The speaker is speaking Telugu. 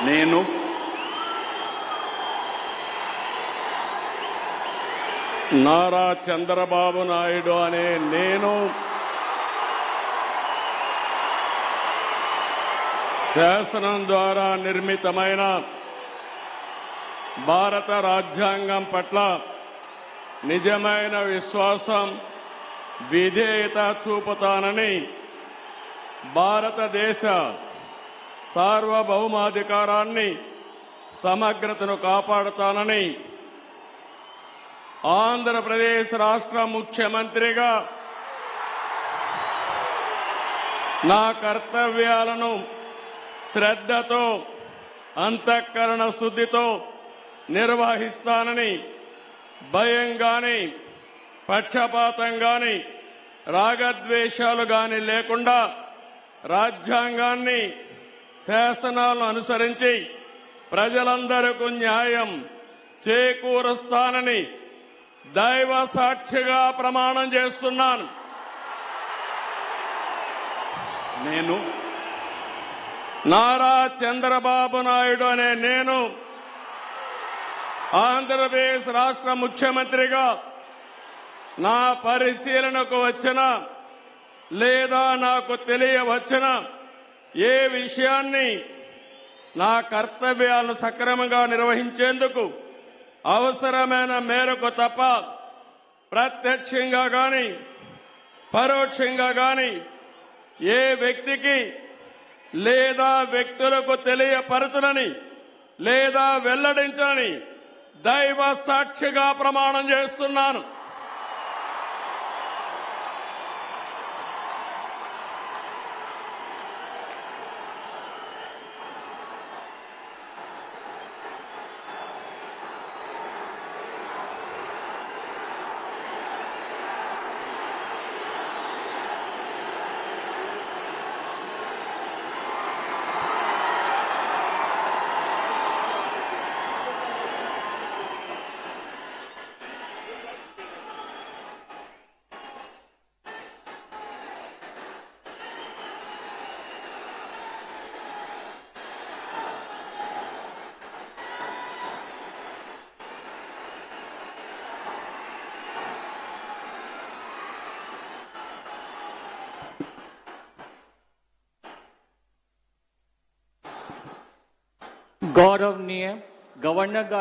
నేను నారా చంద్రబాబు నాయుడు అనే నేను శాసనం ద్వారా నిర్మితమైన భారత రాజ్యాంగం పట్ల నిజమైన విశ్వాసం, విధేయత చూపుతానని, భారతదేశ సార్వభౌమాధికారాన్ని, సమగ్రతను కాపాడుతానని ఆంధ్రప్రదేశ్ రాష్ట్ర ముఖ్యమంత్రిగా నా కర్తవ్యాలను శ్రద్ధతో, అంతఃకరణ శుద్ధితో నిర్వహిస్తానని, భయం గాని, పక్షపాతం గాని, రాగద్వేషాలు గాని లేకుండా రాజ్యాంగాన్ని, శాసనాలను అనుసరించి ప్రజలందరికీ న్యాయం చేకూరుస్తానని దైవ సాక్షిగా ప్రమాణం చేస్తున్నాను. నేను నారా చంద్రబాబు నాయుడు అనే నేను ఆంధ్రప్రదేశ్ రాష్ట్ర ముఖ్యమంత్రిగా నా పరిశీలనకు వచ్చిన లేదా నాకు తెలియవచ్చిన ఏ విషయాన్ని నా కర్తవ్యాలను సక్రమంగా నిర్వహించేందుకు అవసరమైన మేరకు తప్ప ప్రత్యక్షంగా గాని పరోక్షంగా గాని ఏ వ్యక్తికి లేదా వ్యక్తులకు తెలియపరచనని లేదా వెల్లడించని దైవ సాక్షిగా ప్రమాణం చేస్తున్నాను. गौरवनीय गवर्नर